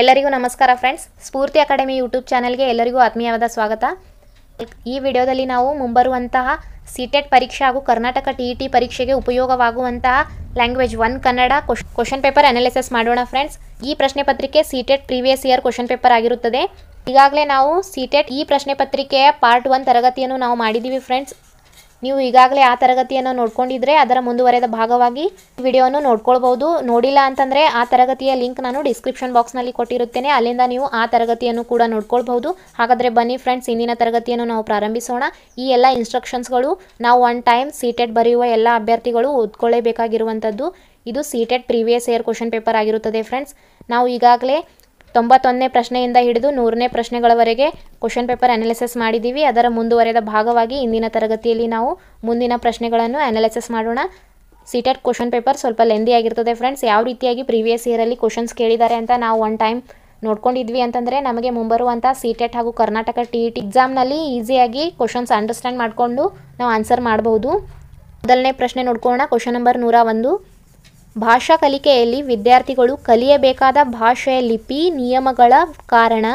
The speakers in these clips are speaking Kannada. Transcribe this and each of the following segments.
ಎಲ್ಲರಿಗೂ ನಮಸ್ಕಾರ ಫ್ರೆಂಡ್ಸ್. ಸ್ಫೂರ್ತಿ ಅಕಾಡೆಮಿ ಯೂಟ್ಯೂಬ್ ಚಾನೆಲ್ಗೆ ಎಲ್ಲರಿಗೂ ಆತ್ಮೀಯವಾದ ಸ್ವಾಗತ. ಈ ವಿಡಿಯೋದಲ್ಲಿ ನಾವು ಮುಂಬರುವಂತಹ ಸಿಟೆಟ್ ಪರೀಕ್ಷೆ ಹಾಗೂ ಕರ್ನಾಟಕ ಟಿಇಟಿ ಪರೀಕ್ಷೆಗೆ ಉಪಯೋಗವಾಗುವಂತಹ language 1 Kannada question paper analysis ಮಾಡೋಣ ಫ್ರೆಂಡ್ಸ್. ಈ ಪ್ರಶ್ನೆ ಪತ್ರಿಕೆ CTET previous year question paper ಆಗಿರುತ್ತದೆ. ಈಗಾಗಲೇ ನಾವು ಸಿಟೆಟ್ ಈ ಪ್ರಶ್ನೆ ಪತ್ರಿಕೆಯ ಪಾರ್ಟ್ 1 ತರಗತಿಯನ್ನು ನಾವು ಮಾಡಿದ್ದೀವಿ ಫ್ರೆಂಡ್ಸ್. ನೀವು ಈಗಾಗಲೇ ಆ ತರಗತಿಯನ್ನು ನೋಡ್ಕೊಂಡಿದ್ರೆ ಅದರ ಮುಂದುವರೆದ ಭಾಗವಾಗಿ ವಿಡಿಯೋವನ್ನು ನೋಡ್ಕೊಳ್ಬಹುದು. ನೋಡಿಲ್ಲ ಅಂತಂದರೆ ಆ ತರಗತಿಯ ಲಿಂಕ್ ನಾನು ಡಿಸ್ಕ್ರಿಪ್ಷನ್ ಬಾಕ್ಸ್ನಲ್ಲಿ ಕೊಟ್ಟಿರುತ್ತೇನೆ, ಅಲ್ಲಿಂದ ನೀವು ಆ ತರಗತಿಯನ್ನು ಕೂಡ ನೋಡ್ಕೊಳ್ಬಹುದು. ಹಾಗಾದರೆ ಬನ್ನಿ ಫ್ರೆಂಡ್ಸ್, ಇಂದಿನ ತರಗತಿಯನ್ನು ನಾವು ಪ್ರಾರಂಭಿಸೋಣ. ಈ ಎಲ್ಲ ಇನ್ಸ್ಟ್ರಕ್ಷನ್ಸ್ಗಳು ನಾವು ಒನ್ ಟೈಮ್ ಸಿಟೆಟ್ ಬರೆಯುವ ಎಲ್ಲ ಅಭ್ಯರ್ಥಿಗಳು ಓದ್ಕೊಳ್ಳೇಬೇಕಾಗಿರುವಂಥದ್ದು. ಇದು CTET previous year question paper ಆಗಿರುತ್ತದೆ ಫ್ರೆಂಡ್ಸ್. ನಾವು ಈಗಾಗಲೇ 91ನೇ ಪ್ರಶ್ನೆಯಿಂದ ಹಿಡಿದು 100ನೇ ಪ್ರಶ್ನೆಗಳವರೆಗೆ ಕ್ವಶನ್ ಪೇಪರ್ ಅನಾಲಿಸಿಸ್ ಮಾಡಿದ್ದೀವಿ. ಅದರ ಮುಂದುವರೆದ ಭಾಗವಾಗಿ ಇಂದಿನ ತರಗತಿಯಲ್ಲಿ ನಾವು ಮುಂದಿನ ಪ್ರಶ್ನೆಗಳನ್ನು ಅನಾಲಿಸಿಸ್ ಮಾಡೋಣ. ಸಿಟೆಟ್ ಕ್ವಶನ್ ಪೇಪರ್ ಸ್ವಲ್ಪ ಲೆಂದಿ ಆಗಿರ್ತದೆ ಫ್ರೆಂಡ್ಸ್. ಯಾವ ರೀತಿಯಾಗಿ ಪ್ರೀವಿಯಸ್ ಇಯರಲ್ಲಿ ಕ್ವಶನ್ಸ್ ಕೇಳಿದ್ದಾರೆ ಅಂತ ನಾವು ಒನ್ ಟೈಮ್ ನೋಡ್ಕೊಂಡಿದ್ವಿ ಅಂತಂದರೆ ನಮಗೆ ಮುಂಬರುವಂಥ ಸಿಟೆಟ್ ಹಾಗೂ ಕರ್ನಾಟಕ ಟಿಇಟಿ ಎಕ್ಸಾಮ್ನಲ್ಲಿ ಈಸಿಯಾಗಿ ಕ್ವಶನ್ಸ್ ಅಂಡರ್ಸ್ಟ್ಯಾಂಡ್ ಮಾಡಿಕೊಂಡು ನಾವು ಆನ್ಸರ್ ಮಾಡಬಹುದು. ಮೊದಲನೇ ಪ್ರಶ್ನೆ ನೋಡ್ಕೊಳ್ಳೋಣ. Question number 101. ಭಾಷಾ ಕಲಿಕೆಯಲ್ಲಿ ವಿದ್ಯಾರ್ಥಿಗಳು ಕಲಿಯಬೇಕಾದ ಭಾಷೆಯ ಲಿಪಿ ನಿಯಮಗಳ ಕಾರಣ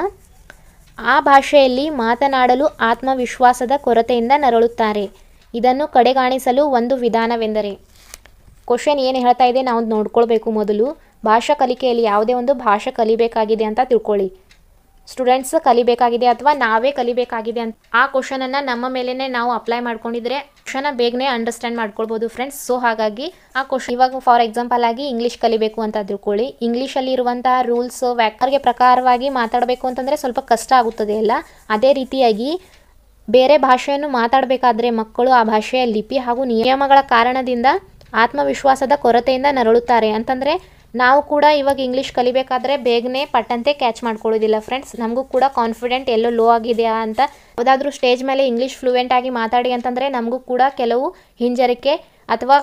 ಆ ಭಾಷೆಯಲ್ಲಿ ಮಾತನಾಡಲು ಆತ್ಮವಿಶ್ವಾಸದ ಕೊರತೆಯಿಂದ ನರಳುತ್ತಾರೆ. ಇದನ್ನು ಕಡೆಗಾಣಿಸಲು ಒಂದು ವಿಧಾನವೆಂದರೆ. ಕ್ವಶನ್ ಏನು ಹೇಳ್ತಾ ಇದೆ ನಾವು ನೋಡ್ಕೊಳ್ಬೇಕು. ಮೊದಲು ಭಾಷಾ ಕಲಿಕೆಯಲ್ಲಿ ಯಾವುದೇ ಒಂದು ಭಾಷೆ ಕಲಿಬೇಕಾಗಿದೆ ಅಂತ ತಿಳ್ಕೊಳ್ಳಿ. ಸ್ಟೂಡೆಂಟ್ಸ್ ಕಲಿಬೇಕಾಗಿದೆ ಅಥವಾ ನಾವೇ ಕಲಿಬೇಕಾಗಿದೆ ಅಂತ ಆ ಕ್ವಶನನ್ನು ನಮ್ಮ ಮೇಲೇ ನಾವು ಅಪ್ಲೈ ಮಾಡ್ಕೊಂಡಿದ್ರೆ ಕ್ವಶನ ಬೇಗನೆ ಅಂಡರ್ಸ್ಟ್ಯಾಂಡ್ ಮಾಡ್ಕೊಳ್ಬೋದು ಫ್ರೆಂಡ್ಸ್. ಸೊ ಹಾಗಾಗಿ ಆ ಕ್ವಶನ್ ಇವಾಗ ಫಾರ್ ಎಕ್ಸಾಂಪಲ್ ಆಗಿ ಇಂಗ್ಲೀಷ್ ಕಲಿಬೇಕು ಅಂತ ತಿಳ್ಕೊಳ್ಳಿ. ಇಂಗ್ಲೀಷಲ್ಲಿ ಇರುವಂತಹ ರೂಲ್ಸ್ ವ್ಯಾಕರಣಕ್ಕೆ ಪ್ರಕಾರವಾಗಿ ಮಾತಾಡಬೇಕು ಅಂತಂದರೆ ಸ್ವಲ್ಪ ಕಷ್ಟ ಆಗುತ್ತದೆ ಅಲ್ಲ. ಅದೇ ರೀತಿಯಾಗಿ ಬೇರೆ ಭಾಷೆಯನ್ನು ಮಾತಾಡಬೇಕಾದ್ರೆ ಮಕ್ಕಳು ಆ ಭಾಷೆಯ ಲಿಪಿ ಹಾಗೂ ನಿಯಮಗಳ ಕಾರಣದಿಂದ ಆತ್ಮವಿಶ್ವಾಸದ ಕೊರತೆಯಿಂದ ನರಳುತ್ತಾರೆ. ಅಂತಂದರೆ ನಾವು ಕೂಡ ಇವಾಗ ಇಂಗ್ಲೀಷ್ ಕಲಿಬೇಕಾದ್ರೆ ಬೇಗನೆ ಪಟ್ಟಂತೆ ಕ್ಯಾಚ್ ಮಾಡ್ಕೊಳ್ಳೋದಿಲ್ಲ ಫ್ರೆಂಡ್ಸ್. ನಮಗೂ ಕೂಡ ಕಾನ್ಫಿಡೆಂಟ್ ಎಲ್ಲೋ ಲೋ ಆಗಿದೆಯಾ ಅಂತ ಯಾವುದಾದ್ರೂ ಸ್ಟೇಜ್ ಮೇಲೆ ಇಂಗ್ಲೀಷ್ ಫ್ಲೂಯೆಂಟ್ ಆಗಿ ಮಾತಾಡಿ ಅಂತಂದರೆ ನಮಗೂ ಕೂಡ ಕೆಲವು ಹಿಂಜರಿಕೆ ಅಥವಾ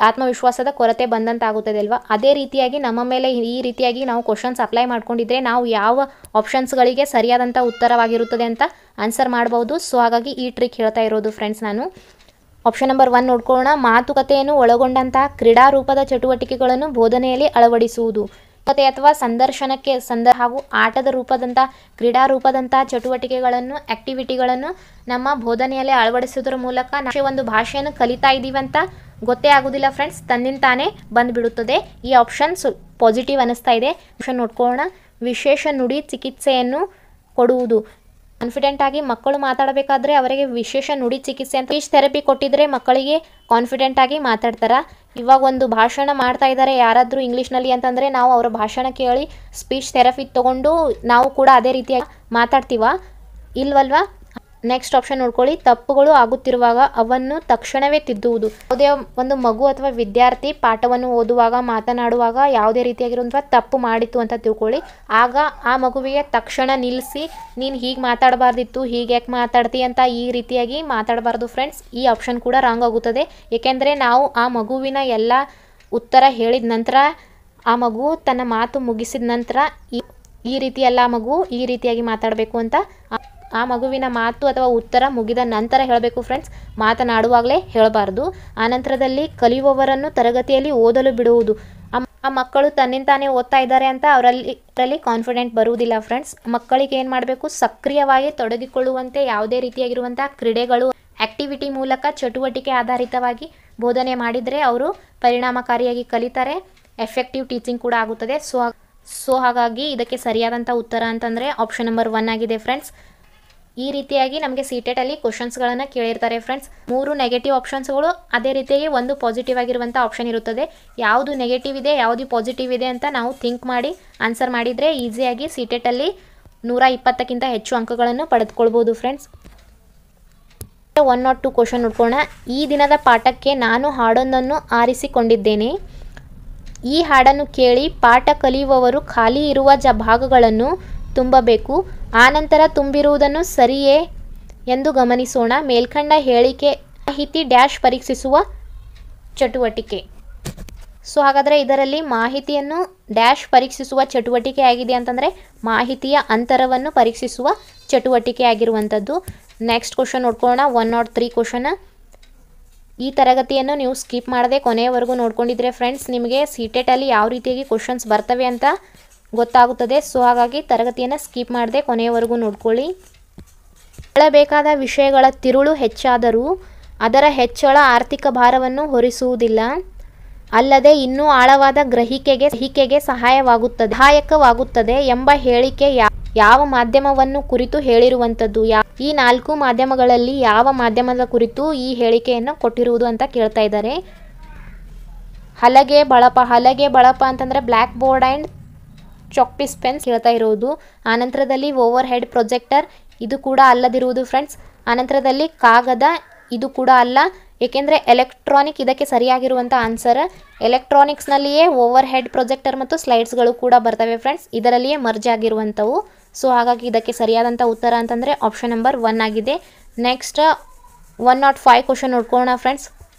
ಆತ್ಮವಿಶ್ವಾಸದ ಕೊರತೆ ಬಂದಂತಾಗುತ್ತದೆ ಅಲ್ವಾ. ಅದೇ ರೀತಿಯಾಗಿ ನಮ್ಮ ಮೇಲೆ ಈ ರೀತಿಯಾಗಿ ನಾವು ಕ್ವಶನ್ಸ್ ಅಪ್ಲೈ ಮಾಡ್ಕೊಂಡಿದ್ರೆ ನಾವು ಯಾವ ಆಪ್ಷನ್ಸ್ಗಳಿಗೆ ಸರಿಯಾದಂಥ ಉತ್ತರವಾಗಿರುತ್ತದೆ ಅಂತ ಆನ್ಸರ್ ಮಾಡ್ಬೋದು. ಸೊ ಹಾಗಾಗಿ ಈ ಟ್ರಿಕ್ ಹೇಳ್ತಾ ಇರೋದು ಫ್ರೆಂಡ್ಸ್ ನಾನು. ಆಪ್ಷನ್ ನಂಬರ್ 1 ನೋಡ್ಕೊಳ್ಳೋಣ. ಮಾತುಕತೆಯನ್ನು ಒಳಗೊಂಡಂತಹ ಕ್ರೀಡಾರೂಪದ ಚಟುವಟಿಕೆಗಳನ್ನು ಬೋಧನೆಯಲ್ಲಿ ಅಳವಡಿಸುವುದು. ಮಾತುಕತೆ ಅಥವಾ ಸಂದರ್ಶನಕ್ಕೆ ಹಾಗೂ ಆಟದ ರೂಪದಂಥ ಕ್ರೀಡಾರೂಪದಂತಹ ಚಟುವಟಿಕೆಗಳನ್ನು ಆ್ಯಕ್ಟಿವಿಟಿಗಳನ್ನು ನಮ್ಮ ಬೋಧನೆಯಲ್ಲಿ ಅಳವಡಿಸೋದ್ರ ಮೂಲಕ ನಾವು ಒಂದು ಭಾಷೆಯನ್ನು ಕಲಿತಾ ಇದ್ದೀವಿ ಅಂತ ಗೊತ್ತೇ ಆಗೋದಿಲ್ಲ ಫ್ರೆಂಡ್ಸ್, ತನ್ನಿಂತಾನೇ ಬಂದುಬಿಡುತ್ತದೆ. ಈ ಆಪ್ಷನ್ ಪಾಸಿಟಿವ್ ಅನ್ನಿಸ್ತಾ ಇದೆ. ಆಪ್ಷನ್ ನೋಡ್ಕೊಳ್ಳೋಣ. ವಿಶೇಷ ನುಡಿ ಚಿಕಿತ್ಸೆಯನ್ನು ಕೊಡುವುದು. ಕಾನ್ಫಿಡೆಂಟ್ ಆಗಿ ಮಕ್ಕಳು ಮಾತಾಡಬೇಕಾದ್ರೆ ಅವರಿಗೆ ವಿಶೇಷ ನುಡಿ ಚಿಕಿತ್ಸೆ ಅಂತ ಸ್ಪೀಚ್ ಥೆರಪಿ ಕೊಟ್ಟಿದ್ರೆ ಮಕ್ಕಳಿಗೆ ಕಾನ್ಫಿಡೆಂಟ್ ಆಗಿ ಮಾತಾಡ್ತಾರೆ. ಇವಾಗ ಒಂದು ಭಾಷಣ ಮಾಡ್ತಾ ಇದ್ದಾರೆ ಯಾರಾದರೂ ಇಂಗ್ಲೀಷ್ನಲ್ಲಿ ಅಂತಂದರೆ ನಾವು ಅವರ ಭಾಷಣ ಕೇಳಿ ಸ್ಪೀಚ್ ಥೆರಪಿ ತೊಗೊಂಡು ನಾವು ಕೂಡ ಅದೇ ರೀತಿಯಾಗಿ ಮಾತಾಡ್ತೀವ ಇಲ್ವಲ್ವಾ. ನೆಕ್ಸ್ಟ್ ಆಪ್ಷನ್ ನೋಡ್ಕೊಳ್ಳಿ. ತಪ್ಪುಗಳು ಆಗುತ್ತಿರುವಾಗ ಅವನ್ನು ತಕ್ಷಣವೇ ತಿದ್ದುವುದು. ಯಾವುದೇ ಒಂದು ಮಗು ಅಥವಾ ವಿದ್ಯಾರ್ಥಿ ಪಾಠವನ್ನು ಓದುವಾಗ ಮಾತನಾಡುವಾಗ ಯಾವುದೇ ರೀತಿಯಾಗಿರುವಂಥ ತಪ್ಪು ಮಾಡಿತ್ತು ಅಂತ ತಿಳ್ಕೊಳ್ಳಿ. ಆಗ ಆ ಮಗುವಿಗೆ ತಕ್ಷಣ ನಿಲ್ಲಿಸಿ ನೀನು ಹೀಗೆ ಮಾತಾಡಬಾರ್ದಿತ್ತು, ಹೀಗೆ ಯಾಕೆ ಮಾತಾಡ್ತಿ ಅಂತ ಈ ರೀತಿಯಾಗಿ ಮಾತಾಡಬಾರ್ದು ಫ್ರೆಂಡ್ಸ್. ಈ ಆಪ್ಷನ್ ಕೂಡ ರಾಂಗ್ ಆಗುತ್ತದೆ. ಏಕೆಂದರೆ ನಾವು ಆ ಮಗುವಿನ ಎಲ್ಲ ಉತ್ತರ ಹೇಳಿದ ನಂತರ ಆ ಮಗು ತನ್ನ ಮಾತು ಮುಗಿಸಿದ ನಂತರ ಈ ರೀತಿ ಎಲ್ಲ ಮಗು ಈ ರೀತಿಯಾಗಿ ಮಾತಾಡಬೇಕು ಅಂತ ಆ ಮಗುವಿನ ಮಾತು ಅಥವಾ ಉತ್ತರ ಮುಗಿದ ನಂತರ ಹೇಳಬೇಕು ಫ್ರೆಂಡ್ಸ್, ಮಾತನಾಡುವಾಗಲೇ ಹೇಳಬಾರ್ದು. ಆನಂತರದಲ್ಲಿ ಕಲಿಯುವವರನ್ನು ತರಗತಿಯಲ್ಲಿ ಓದಲು ಬಿಡುವುದು. ಆ ಮಕ್ಕಳು ತನ್ನಿಂತಾನೇ ಓದ್ತಾ ಇದ್ದಾರೆ ಅಂತ ಅವರಲ್ಲಿ ಕಾನ್ಫಿಡೆಂಟ್ ಬರುವುದಿಲ್ಲ ಫ್ರೆಂಡ್ಸ್. ಮಕ್ಕಳಿಗೆ ಏನು ಮಾಡಬೇಕು, ಸಕ್ರಿಯವಾಗಿ ತೊಡಗಿಕೊಳ್ಳುವಂತೆ ಯಾವುದೇ ರೀತಿಯಾಗಿರುವಂಥ ಕ್ರೀಡೆಗಳು ಆ್ಯಕ್ಟಿವಿಟಿ ಮೂಲಕ ಚಟುವಟಿಕೆ ಆಧಾರಿತವಾಗಿ ಬೋಧನೆ ಮಾಡಿದರೆ ಅವರು ಪರಿಣಾಮಕಾರಿಯಾಗಿ ಕಲಿತಾರೆ. ಎಫೆಕ್ಟಿವ್ ಟೀಚಿಂಗ್ ಕೂಡ ಆಗುತ್ತದೆ. ಸೊ ಹಾಗಾಗಿ ಇದಕ್ಕೆ ಸರಿಯಾದಂಥ ಉತ್ತರ ಅಂತಂದರೆ ಆಪ್ಷನ್ ನಂಬರ್ 1 ಆಗಿದೆ ಫ್ರೆಂಡ್ಸ್. ಈ ರೀತಿಯಾಗಿ ನಮಗೆ ಸಿಟೆಟಲ್ಲಿ ಕ್ವಶನ್ಸ್ಗಳನ್ನು ಕೇಳಿರ್ತಾರೆ ಫ್ರೆಂಡ್ಸ್. 3 ನೆಗೆಟಿವ್ ಆಪ್ಷನ್ಸ್ಗಳು, ಅದೇ ರೀತಿಯಾಗಿ ಒಂದು ಪಾಸಿಟಿವ್ ಆಗಿರುವಂಥ ಆಪ್ಷನ್ ಇರುತ್ತದೆ. ಯಾವುದು ನೆಗೆಟಿವ್ ಇದೆ ಯಾವುದು ಪಾಸಿಟಿವ್ ಇದೆ ಅಂತ ನಾವು ಥಿಂಕ್ ಮಾಡಿ ಆನ್ಸರ್ ಮಾಡಿದರೆ ಈಸಿಯಾಗಿ ಸಿಟೆಟಲ್ಲಿ 120ಕ್ಕಿಂತ ಹೆಚ್ಚು ಅಂಕಗಳನ್ನು ಪಡೆದುಕೊಳ್ಬೋದು ಫ್ರೆಂಡ್ಸ್. 102 ಕ್ವಶನ್ ನೋಡ್ಕೊಳ್ಳೋಣ. ಈ ದಿನದ ಪಾಠಕ್ಕೆ ನಾನು ಹಾಡೊಂದನ್ನು ಆರಿಸಿಕೊಂಡಿದ್ದೇನೆ. ಈ ಹಾಡನ್ನು ಕೇಳಿ ಪಾಠ ಕಲಿಯುವವರು ಖಾಲಿ ಇರುವ ಭಾಗಗಳನ್ನು ತುಂಬಬೇಕು. ಆನಂತರ ತುಂಬಿರುವುದನ್ನು ಸರಿಯೇ ಎಂದು ಗಮನಿಸೋಣ. ಮೇಲ್ಕಂಡ ಹೇಳಿಕೆ ಮಾಹಿತಿ ಡ್ಯಾಶ್ ಪರೀಕ್ಷಿಸುವ ಚಟುವಟಿಕೆ. ಸೊ ಹಾಗಾದರೆ ಇದರಲ್ಲಿ ಮಾಹಿತಿಯನ್ನು ಡ್ಯಾಶ್ ಪರೀಕ್ಷಿಸುವ ಚಟುವಟಿಕೆ ಆಗಿದೆ ಅಂತಂದರೆ ಮಾಹಿತಿಯ ಅಂತರವನ್ನು ಪರೀಕ್ಷಿಸುವ ಚಟುವಟಿಕೆ ಆಗಿರುವಂಥದ್ದು. ನೆಕ್ಸ್ಟ್ ಕ್ವಶನ್ ನೋಡ್ಕೊಳ್ಳೋಣ. 103 ಕ್ವಶನ್. ಈ ತರಗತಿಯನ್ನು ನೀವು ಸ್ಕಿಪ್ ಮಾಡದೆ ಕೊನೆಯವರೆಗೂ ನೋಡ್ಕೊಂಡಿದ್ರೆ ಫ್ರೆಂಡ್ಸ್ ನಿಮಗೆ ಸಿಟೆಟಲ್ಲಿ ಯಾವ ರೀತಿಯಾಗಿ ಕ್ವಶನ್ಸ್ ಬರ್ತವೆ ಅಂತ ಗೊತ್ತಾಗುತ್ತದೆ. ಸೊ ಹಾಗಾಗಿ ತರಗತಿಯನ್ನು ಸ್ಕಿಪ್ ಮಾಡದೆ ಕೊನೆಯವರೆಗೂ ನೋಡ್ಕೊಳ್ಳಿ. ಹೇಳಬೇಕಾದ ವಿಷಯಗಳ ತಿರುಳು ಹೆಚ್ಚಾದರೂ ಅದರ ಹೆಚ್ಚಳ ಆರ್ಥಿಕ ಭಾರವನ್ನು ಹೊರಿಸುವುದಿಲ್ಲ, ಅಲ್ಲದೆ ಇನ್ನೂ ಆಳವಾದ ಗ್ರಹಿಕೆಗೆ ಸಹಾಯಕವಾಗುತ್ತದೆ ಎಂಬ ಹೇಳಿಕೆ ಯಾವ ಮಾಧ್ಯಮವನ್ನು ಕುರಿತು ಹೇಳಿರುವಂಥದ್ದು? ಈ 4 ಮಾಧ್ಯಮಗಳಲ್ಲಿ ಯಾವ ಮಾಧ್ಯಮದ ಕುರಿತು ಈ ಹೇಳಿಕೆಯನ್ನು ಕೊಟ್ಟಿರುವುದು ಅಂತ ಕೇಳ್ತಾ ಇದ್ದಾರೆ. ಹಲಗೆ ಬಳಪ ಅಂತಂದರೆ ಬ್ಲ್ಯಾಕ್ ಬೋರ್ಡ್ ಆ್ಯಂಡ್ ಚಾಕ್ಪೀಸ್ ಪೆನ್ಸ್ ಹೇಳ್ತಾ ಇರೋದು. ಆನಂತರದಲ್ಲಿ ಓವರ್ ಹೆಡ್ ಪ್ರೊಜೆಕ್ಟರ್, ಇದು ಕೂಡ ಅಲ್ಲದಿರುವುದು ಫ್ರೆಂಡ್ಸ್. ಆನಂತರದಲ್ಲಿ ಕಾಗದ, ಇದು ಕೂಡ ಅಲ್ಲ, ಏಕೆಂದರೆ ಎಲೆಕ್ಟ್ರಾನಿಕ್ ಇದಕ್ಕೆ ಸರಿಯಾಗಿರುವಂಥ ಆನ್ಸರ್. ಎಲೆಕ್ಟ್ರಾನಿಕ್ಸ್ನಲ್ಲಿಯೇ ಓವರ್ ಹೆಡ್ ಪ್ರೊಜೆಕ್ಟರ್ ಮತ್ತು ಸ್ಲೈಡ್ಸ್ಗಳು ಕೂಡ ಬರ್ತವೆ ಫ್ರೆಂಡ್ಸ್, ಇದರಲ್ಲಿಯೇ ಮರ್ಜ್ ಆಗಿರುವಂಥವು. ಸೊ ಹಾಗಾಗಿ ಇದಕ್ಕೆ ಸರಿಯಾದಂಥ ಉತ್ತರ ಅಂತಂದರೆ ಆಪ್ಷನ್ ನಂಬರ್ 1 ಆಗಿದೆ. ನೆಕ್ಸ್ಟ್ 105 ಕ್ವಶನ್ ನೋಡ್ಕೊಳ್ಳೋಣ ಫ್ರೆಂಡ್ಸ್.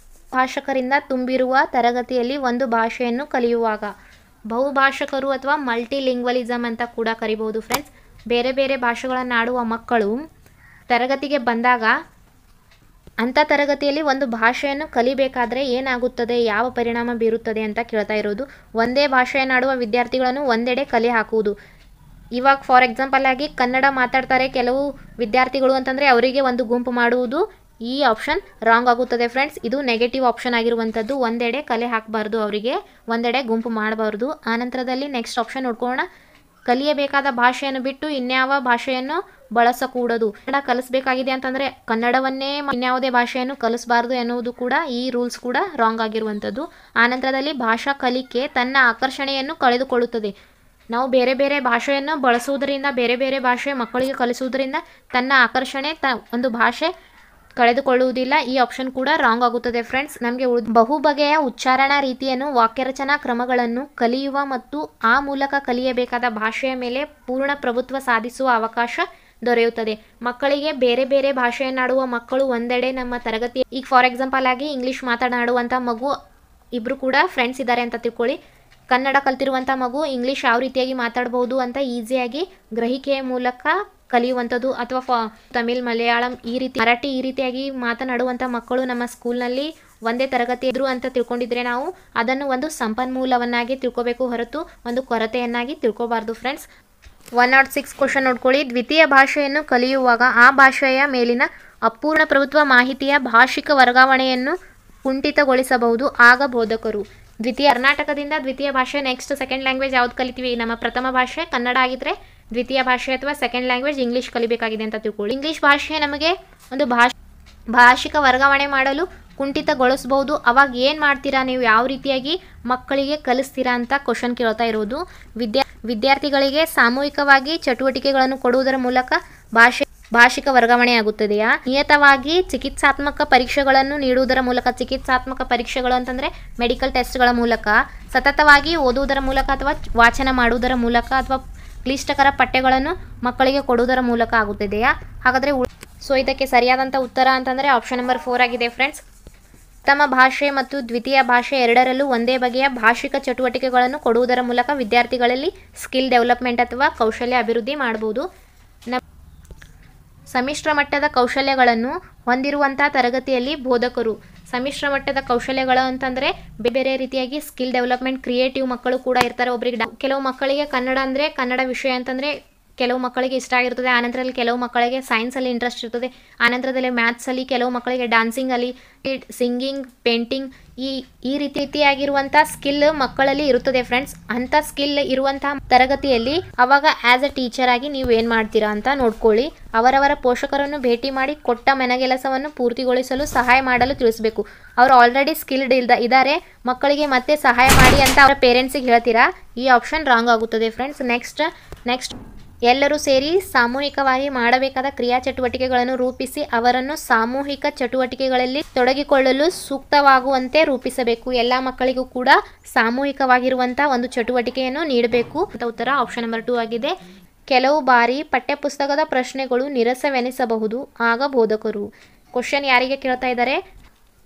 ಭಾಷಕರಿಂದ ತುಂಬಿರುವ ತರಗತಿಯಲ್ಲಿ ಒಂದು ಭಾಷೆಯನ್ನು ಕಲಿಯುವಾಗ, ಬಹುಭಾಷಕರು ಅಥವಾ ಮಲ್ಟಿಲಿಂಗ್ವಲಿಸಮ್ ಅಂತ ಕೂಡ ಕರಿಬಹುದು ಫ್ರೆಂಡ್ಸ್. ಬೇರೆ ಬೇರೆ ಭಾಷೆಗಳನ್ನಾಡುವ ಮಕ್ಕಳು ತರಗತಿಗೆ ಬಂದಾಗ ಅಂಥ ತರಗತಿಯಲ್ಲಿ ಒಂದು ಭಾಷೆಯನ್ನು ಕಲಿಬೇಕಾದ್ರೆ ಏನಾಗುತ್ತದೆ, ಯಾವ ಪರಿಣಾಮ ಬೀರುತ್ತದೆ ಅಂತ ಕೇಳ್ತಾ ಇರೋದು. ಒಂದೇ ಭಾಷೆಯನ್ನಾಡುವ ವಿದ್ಯಾರ್ಥಿಗಳನ್ನು ಒಂದೆಡೆ ಕಲೆ ಹಾಕುವುದು. ಇವಾಗ ಫಾರ್ ಎಕ್ಸಾಂಪಲ್ ಆಗಿ ಕನ್ನಡ ಮಾತಾಡ್ತಾರೆ ಕೆಲವು ವಿದ್ಯಾರ್ಥಿಗಳು ಅಂತಂದರೆ ಅವರಿಗೆ ಒಂದು ಗುಂಪು ಮಾಡುವುದು. ಈ ಆಪ್ಷನ್ ರಾಂಗ್ ಆಗುತ್ತದೆ ಫ್ರೆಂಡ್ಸ್. ಇದು ನೆಗೆಟಿವ್ ಆಪ್ಷನ್ ಆಗಿರುವಂಥದ್ದು. ಒಂದೆಡೆ ಕಲೆ ಹಾಕಬಾರ್ದು, ಅವರಿಗೆ ಒಂದೆಡೆ ಗುಂಪು ಮಾಡಬಾರ್ದು. ಆನಂತರದಲ್ಲಿ ನೆಕ್ಸ್ಟ್ ಆಪ್ಷನ್ ನೋಡ್ಕೊಳ್ಳೋಣ. ಕಲಿಯಬೇಕಾದ ಭಾಷೆಯನ್ನು ಬಿಟ್ಟು ಇನ್ಯಾವ ಭಾಷೆಯನ್ನು ಬಳಸಕೂಡದು. ಕನ್ನಡ ಕಲಿಸಬೇಕಾಗಿದೆ ಅಂತಂದರೆ ಕನ್ನಡವನ್ನೇ ಇನ್ಯಾವುದೇ ಭಾಷೆಯನ್ನು ಕಲಿಸಬಾರ್ದು ಎನ್ನುವುದು ಕೂಡ ಈ ರೂಲ್ಸ್ ಕೂಡ ರಾಂಗ್ ಆಗಿರುವಂಥದ್ದು. ಆನಂತರದಲ್ಲಿ ಭಾಷಾ ಕಲಿಕೆ ತನ್ನ ಆಕರ್ಷಣೆಯನ್ನು ಕಳೆದುಕೊಳ್ಳುತ್ತದೆ. ನಾವು ಬೇರೆ ಬೇರೆ ಭಾಷೆಯನ್ನು ಬಳಸುವುದರಿಂದ, ಬೇರೆ ಬೇರೆ ಭಾಷೆ ಮಕ್ಕಳಿಗೆ ಕಲಿಸುವುದರಿಂದ ತನ್ನ ಆಕರ್ಷಣೆ ಒಂದು ಭಾಷೆ ಕಳೆದುಕೊಳ್ಳುವುದಿಲ್ಲ. ಈ ಆಪ್ಷನ್ ಕೂಡ ರಾಂಗ್ ಆಗುತ್ತದೆ ಫ್ರೆಂಡ್ಸ್. ನಮಗೆ ಬಹುಬಗೆಯ ಉಚ್ಚಾರಣಾ ರೀತಿಯನ್ನು, ವಾಕ್ಯರಚನಾ ಕ್ರಮಗಳನ್ನು ಕಲಿಯುವ ಮತ್ತು ಆ ಮೂಲಕ ಕಲಿಯಬೇಕಾದ ಭಾಷೆಯ ಮೇಲೆ ಪೂರ್ಣ ಪ್ರಭುತ್ವ ಸಾಧಿಸುವ ಅವಕಾಶ ದೊರೆಯುತ್ತದೆ. ಮಕ್ಕಳಿಗೆ ಬೇರೆ ಬೇರೆ ಭಾಷೆಯನ್ನಾಡುವ ಮಕ್ಕಳು ಒಂದೆಡೆ ನಮ್ಮ ತರಗತಿ, ಈಗ ಫಾರ್ ಎಕ್ಸಾಂಪಲ್ ಆಗಿ ಇಂಗ್ಲೀಷ್ ಮಾತನಾಡುವಂಥ ಮಗು ಇಬ್ಬರು ಕೂಡ ಫ್ರೆಂಡ್ಸ್ ಇದ್ದಾರೆ ಅಂತ ತಿಳ್ಕೊಳ್ಳಿ. ಕನ್ನಡ ಕಲ್ತಿರುವಂಥ ಮಗು ಇಂಗ್ಲೀಷ್ ಯಾವ ರೀತಿಯಾಗಿ ಮಾತಾಡ್ಬೋದು ಅಂತ ಈಸಿಯಾಗಿ ಗ್ರಹಿಕೆಯ ಮೂಲಕ ಕಲಿಯುವಂಥದ್ದು, ಅಥವಾ ತಮಿಳ್, ಮಲಯಾಳಂ ಈ ರೀತಿ, ಮರಾಠಿ ಈ ರೀತಿಯಾಗಿ ಮಾತನಾಡುವಂಥ ಮಕ್ಕಳು ನಮ್ಮ ಸ್ಕೂಲ್ನಲ್ಲಿ ಒಂದೇ ತರಗತಿ ಇದ್ರು ಅಂತ ತಿಳ್ಕೊಂಡಿದ್ರೆ ನಾವು ಅದನ್ನು ಒಂದು ಸಂಪನ್ಮೂಲವನ್ನಾಗಿ ತಿಳ್ಕೋಬೇಕು ಹೊರತು ಒಂದು ಕೊರತೆಯನ್ನಾಗಿ ತಿಳ್ಕೋಬಾರ್ದು ಫ್ರೆಂಡ್ಸ್. 106 ಕ್ವಶನ್ ನೋಡ್ಕೊಳ್ಳಿ. ದ್ವಿತೀಯ ಭಾಷೆಯನ್ನು ಕಲಿಯುವಾಗ ಆ ಭಾಷೆಯ ಮೇಲಿನ ಅಪೂರ್ಣ ಪ್ರಭುತ್ವ ಮಾಹಿತಿಯ ಭಾಷಿಕ ವರ್ಗಾವಣೆಯನ್ನು ಕುಂಠಿತಗೊಳಿಸಬಹುದು. ಆಗ ಬೋಧಕರು ಕರ್ನಾಟಕದಿಂದ ದ್ವಿತೀಯ ಭಾಷೆ ನೆಕ್ಸ್ಟ್ ಸೆಕೆಂಡ್ ಲ್ಯಾಂಗ್ವೇಜ್ ಯಾವ್ದು ಕಲಿತೀವಿ? ನಮ್ಮ ಪ್ರಥಮ ಭಾಷೆ ಕನ್ನಡ ಆಗಿದ್ರೆ ದ್ವಿತೀಯ ಭಾಷೆ ಅಥವಾ ಸೆಕೆಂಡ್ ಲ್ಯಾಂಗ್ವೇಜ್ ಇಂಗ್ಲೀಷ್ ಕಲಿಬೇಕಾಗಿದೆ ಅಂತ ತಿಳ್ಕೊಳ್ಳಿ. ಇಂಗ್ಲೀಷ್ ಭಾಷೆ ನಮಗೆ ಒಂದು ಭಾಷಿಕ ವರ್ಗಾವಣೆ ಮಾಡಲು ಕುಂಠಿತಗೊಳಿಸಬಹುದು. ಅವಾಗ ಏನು ಮಾಡ್ತೀರಾ ನೀವು, ಯಾವ ರೀತಿಯಾಗಿ ಮಕ್ಕಳಿಗೆ ಕಲಿಸ್ತೀರಾ ಅಂತ ಕ್ವಶನ್ ಕೇಳ್ತಾ ಇರೋದು. ವಿದ್ಯಾರ್ಥಿಗಳಿಗೆ ಸಾಮೂಹಿಕವಾಗಿ ಚಟುವಟಿಕೆಗಳನ್ನು ಕೊಡುವುದರ ಮೂಲಕ ಭಾಷಿಕ ವರ್ಗಾವಣೆ ಆಗುತ್ತದೆಯಾ? ನಿಯತವಾಗಿ ಚಿಕಿತ್ಸಾತ್ಮಕ ಪರೀಕ್ಷೆಗಳನ್ನು ನೀಡುವುದರ ಮೂಲಕ, ಚಿಕಿತ್ಸಾತ್ಮಕ ಪರೀಕ್ಷೆಗಳು ಅಂತಂದರೆ ಮೆಡಿಕಲ್ ಟೆಸ್ಟ್ಗಳ ಮೂಲಕ, ಸತತವಾಗಿ ಓದುವುದರ ಮೂಲಕ ಅಥವಾ ವಾಚನ ಮಾಡುವುದರ ಮೂಲಕ ಅಥವಾ ಕ್ಲಿಷ್ಟಕರ ಪಠ್ಯಗಳನ್ನು ಮಕ್ಕಳಿಗೆ ಕೊಡುವುದರ ಮೂಲಕ ಆಗುತ್ತದೆಯಾ? ಹಾಗಾದರೆ ಸೊ ಇದಕ್ಕೆ ಸರಿಯಾದಂಥ ಉತ್ತರ ಅಂತಂದರೆ ಆಪ್ಷನ್ ನಂಬರ್ 4 ಆಗಿದೆ ಫ್ರೆಂಡ್ಸ್. ಪ್ರಥಮ ಭಾಷೆ ಮತ್ತು ದ್ವಿತೀಯ ಭಾಷೆ ಎರಡರಲ್ಲೂ ಒಂದೇ ಬಗೆಯ ಭಾಷಿಕ ಚಟುವಟಿಕೆಗಳನ್ನು ಕೊಡುವುದರ ಮೂಲಕ ವಿದ್ಯಾರ್ಥಿಗಳಲ್ಲಿ ಸ್ಕಿಲ್ ಡೆವಲಪ್ಮೆಂಟ್ ಅಥವಾ ಕೌಶಲ್ಯ ಅಭಿವೃದ್ಧಿ ಮಾಡಬಹುದು. ಸಮ್ಮಿಶ್ರ ಮಟ್ಟದ ಕೌಶಲ್ಯಗಳನ್ನು ಹೊಂದಿರುವಂಥ ತರಗತಿಯಲ್ಲಿ ಬೋಧಕರು, ಸಮ್ಮಿಶ್ರ ಮಟ್ಟದ ಕೌಶಲ್ಯಗಳು ಅಂತಂದರೆ ಬೇರೆ ರೀತಿಯಾಗಿ ಸ್ಕಿಲ್ ಡೆವಲಪ್ಮೆಂಟ್, ಕ್ರಿಯೇಟಿವ್ ಮಕ್ಕಳು ಕೂಡ ಇರ್ತಾರೆ. ಒಬ್ಬರಿಗೆ ಕೆಲವು ಮಕ್ಕಳಿಗೆ ಕನ್ನಡ ಅಂದರೆ ಕನ್ನಡ ವಿಷಯ ಅಂತಂದರೆ ಕೆಲವು ಮಕ್ಕಳಿಗೆ ಇಷ್ಟ ಆಗಿರ್ತದೆ. ಆನಂತರದಲ್ಲಿ ಕೆಲವು ಮಕ್ಕಳಿಗೆ ಸೈನ್ಸಲ್ಲಿ ಇಂಟ್ರೆಸ್ಟ್ ಇರ್ತದೆ. ಆನಂತರದಲ್ಲಿ ಮ್ಯಾಥ್ಸಲ್ಲಿ, ಕೆಲವು ಮಕ್ಕಳಿಗೆ ಡ್ಯಾನ್ಸಿಂಗಲ್ಲಿ, ಸಿಂಗಿಂಗ್, ಪೇಂಟಿಂಗ್ ಈ ರೀತಿಯಾಗಿರುವಂಥ ಸ್ಕಿಲ್ ಮಕ್ಕಳಲ್ಲಿ ಇರುತ್ತದೆ ಫ್ರೆಂಡ್ಸ್. ಅಂಥ ಸ್ಕಿಲ್ ಇರುವಂಥ ತರಗತಿಯಲ್ಲಿ ಅವಾಗ ಆ್ಯಸ್ ಎ ಟೀಚರ್ ಆಗಿ ನೀವು ಏನು ಮಾಡ್ತೀರಾ ಅಂತ ನೋಡ್ಕೊಳ್ಳಿ. ಅವರವರ ಪೋಷಕರನ್ನು ಭೇಟಿ ಮಾಡಿ ಕೊಟ್ಟ ಮನೆಗೆಲಸವನ್ನು ಪೂರ್ತಿಗೊಳಿಸಲು ಸಹಾಯ ಮಾಡಲು ತಿಳಿಸಬೇಕು. ಅವರು ಆಲ್ರೆಡಿ ಸ್ಕಿಲ್ಡ್ ಇದ್ದಾರೆ, ಮಕ್ಕಳಿಗೆ ಮತ್ತೆ ಸಹಾಯ ಮಾಡಿ ಅಂತ ಅವರ ಪೇರೆಂಟ್ಸಿಗೆ ಹೇಳ್ತೀರಾ? ಈ ಆಪ್ಷನ್ ರಾಂಗ್ ಆಗುತ್ತದೆ ಫ್ರೆಂಡ್ಸ್. ನೆಕ್ಸ್ಟ್ ಎಲ್ಲರೂ ಸೇರಿ ಸಾಮೂಹಿಕವಾಗಿ ಮಾಡಬೇಕಾದ ಕ್ರಿಯಾ ಚಟುವಟಿಕೆಗಳನ್ನು ರೂಪಿಸಿ ಅವರನ್ನು ಸಾಮೂಹಿಕ ಚಟುವಟಿಕೆಗಳಲ್ಲಿ ತೊಡಗಿಕೊಳ್ಳಲು ಸೂಕ್ತವಾಗುವಂತೆ ರೂಪಿಸಬೇಕು. ಎಲ್ಲ ಮಕ್ಕಳಿಗೂ ಕೂಡ ಸಾಮೂಹಿಕವಾಗಿರುವಂಥ ಒಂದು ಚಟುವಟಿಕೆಯನ್ನು ನೀಡಬೇಕು ಅಂತ ಉತ್ತರ ಆಪ್ಷನ್ ನಂಬರ್ 2 ಆಗಿದೆ. ಕೆಲವು ಬಾರಿ ಪಠ್ಯಪುಸ್ತಕದ ಪ್ರಶ್ನೆಗಳು ನಿರಸವೆನಿಸಬಹುದು. ಆಗ ಬೋಧಕರು, ಕ್ವಶನ್ ಯಾರಿಗೆ ಕೇಳ್ತಾ ಇದ್ದಾರೆ?